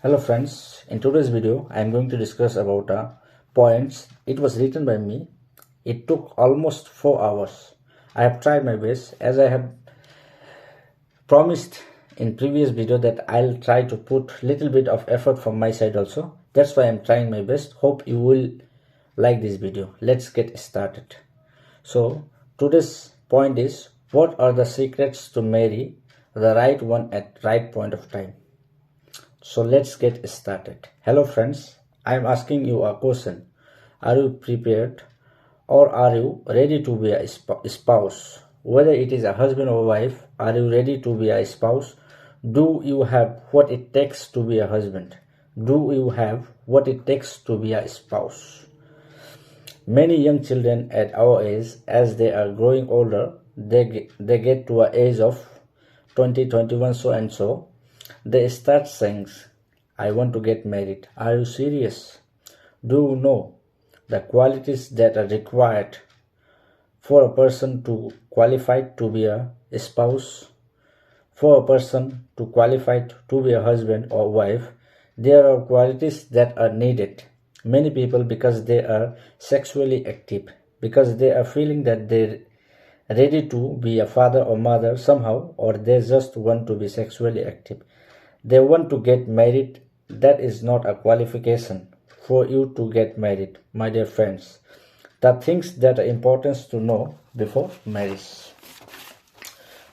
Hello friends, in today's video I am going to discuss about points. It was written by me. It took almost 4 hours. I have tried my best as I have promised in previous video that I'll try to put little bit of effort from my side also. That's why I'm trying my best. Hope you will like this video. Let's get started. So today's point is, what are the secrets to marry the right one at right point of time? So let's get started. Hello friends, I am asking you a question. Are you prepared or are you ready to be a spouse? Whether it is a husband or wife, are you ready to be a spouse? Do you have what it takes to be a husband? Do you have what it takes to be a spouse? Many young children at our age, as they are growing older, they get to an age of 20, 21, so and so. They start saying, I want to get married. Are you serious? Do you know the qualities that are required for a person to qualify to be a spouse? For a person to qualify to be a husband or wife, there are qualities that are needed. Many people, because they are sexually active, because they are feeling that they're ready to be a father or mother somehow, or they just want to be sexually active, they want to get married. That is not a qualification for you to get married, my dear friends. The things that are important to know before marriage.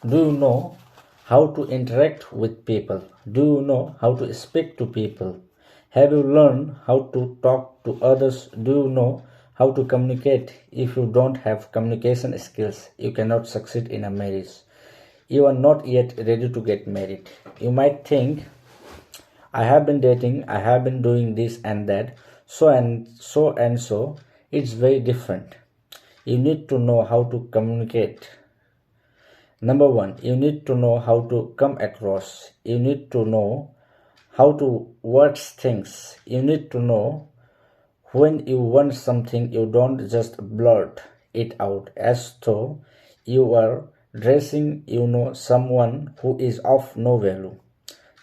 Do you know how to interact with people? Do you know how to speak to people? Have you learned how to talk to others? Do you know how to communicate? If you don't have communication skills, you cannot succeed in a marriage. You are not yet ready to get married. You might think, I have been dating, I have been doing this and that, so and so and so. It's very different. You need to know how to communicate. Number one, you need to know how to come across. You need to know how to word things. You need to know when you want something, you don't just blurt it out as though you are dressing, someone who is of no value.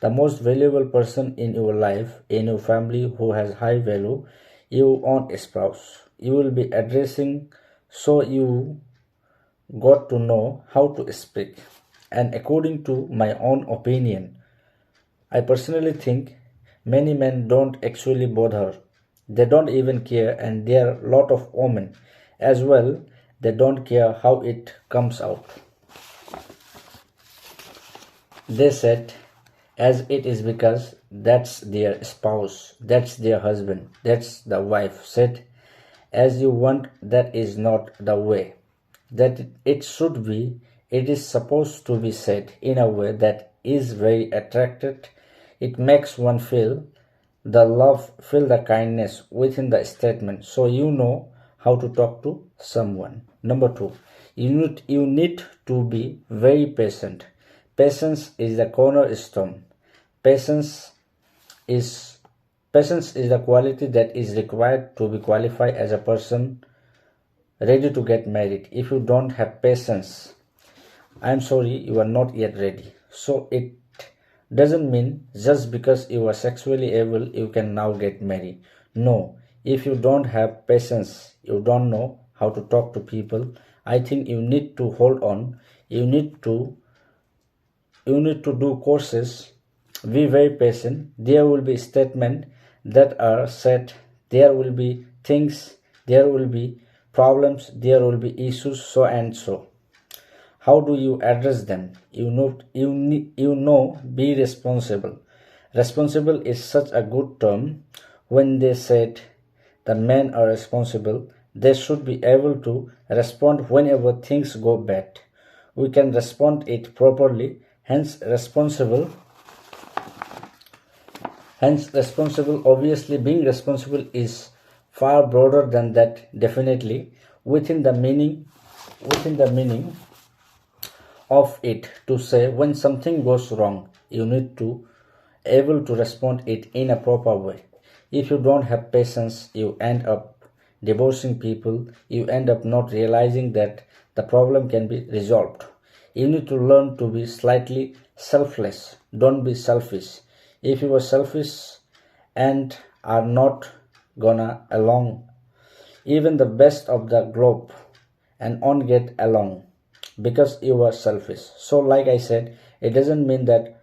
The most valuable person in your life, in your family, who has high value, your own spouse. You will be addressing, so you got to know how to speak. And according to my own opinion, I personally think many men don't actually bother. They don't even care, and there are a lot of women as well. They don't care how it comes out. They said, as it is, because that's their spouse, that's their husband, that's the wife. Said, as you want, that is not the way that it should be. It is supposed to be said in a way that is very attracted. It makes one feel the love, feel the kindness within the statement, so you know how to talk to someone. Number two, you need to be very patient. Patience is the cornerstone. Patience is the quality that is required to be qualified as a person ready to get married. If you don't have patience, I'm sorry, you are not yet ready. So it doesn't mean just because you are sexually able, you can now get married. No, if you don't have patience, you don't know how to talk to people, I think you need to hold on. You need to do courses. Be very patient. There will be statements that are said. There will be things. There will be problems. There will be issues. So and so. How do you address them? Be responsible. Responsible is such a good term. When they said the men are responsible, they should be able to respond whenever things go bad. We can respond it properly. Hence responsible, obviously being responsible is far broader than that. Definitely within the meaning of it, to say when something goes wrong, you need to able to respond it in a proper way. If you don't have patience, you end up divorcing people. You end up not realizing that the problem can be resolved. You need to learn to be slightly selfless. Don't be selfish. If you are selfish and are not gonna along, even the best of the globe and won't get along because you are selfish. So like I said, it doesn't mean that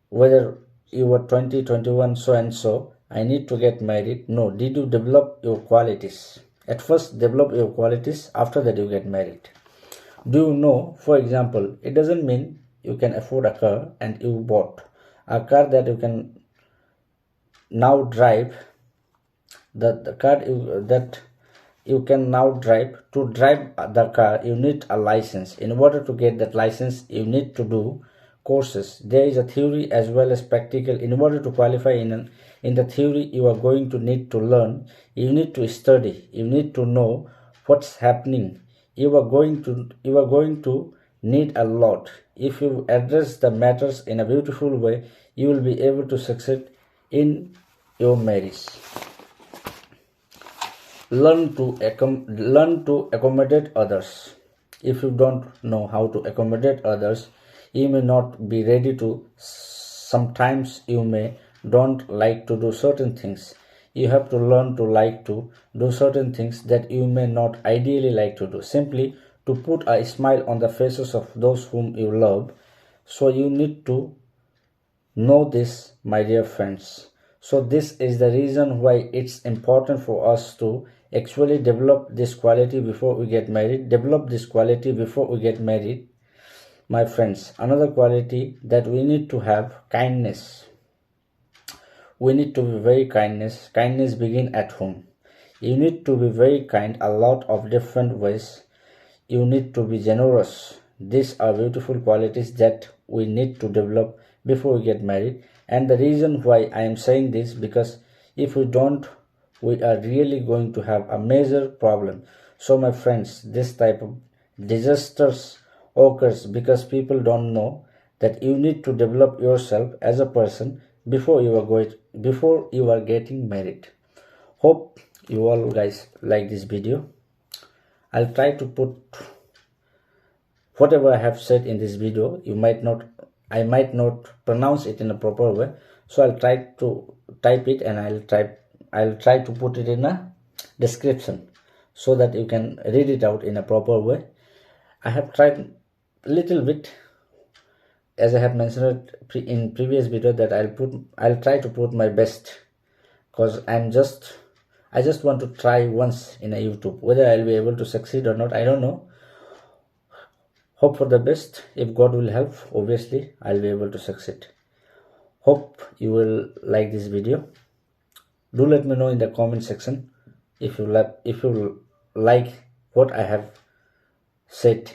whether you were 20, 21, so and so, I need to get married. No, did you develop your qualities? At first, develop your qualities, after that, you get married. Do you know, for example, it doesn't mean you can afford a car and you bought a car that you can now drive. The car that you can now drive. To drive the car, you need a license. In order to get that license, you need to do courses. There is a theory as well as practical. In order to qualify in the theory, you are going to need to learn. You need to study. You need to know what's happening. You are going to need a lot. If you address the matters in a beautiful way, you will be able to succeed in your marriage. Learn to accommodate others. If you don't know how to accommodate others, you may not be ready to. Sometimes you may don't like to do certain things. You have to learn to like to do certain things that you may not ideally like to do, simply to put a smile on the faces of those whom you love. So you need to know this, my dear friends. So this is the reason why it's important for us to actually develop this quality before we get married. Develop this quality before we get married, my friends. Another quality that we need to have: kindness. We need to be very kindness. Kindness begin at home. You need to be very kind a lot of different ways. You need to be generous. These are beautiful qualities that we need to develop before we get married. And the reason why I am saying this, because if we don't, we are really going to have a major problem. So my friends, this type of disasters occurs because people don't know that you need to develop yourself as a person before you are getting married. Hope you all guys like this video. I'll try to put whatever I have said in this video. I might not pronounce it in a proper way, so I'll try to type it, and I'll try to put it in a description so that you can read it out in a proper way. I have tried a little bit, as I have mentioned in previous video, that I'll try to put my best, because I just want to try once in a YouTube. Whether I'll be able to succeed or not, I don't know. Hope for the best. If God will help, obviously I'll be able to succeed. Hope you will like this video. Do let me know in the comment section if you like what I have said.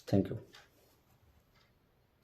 Thank you.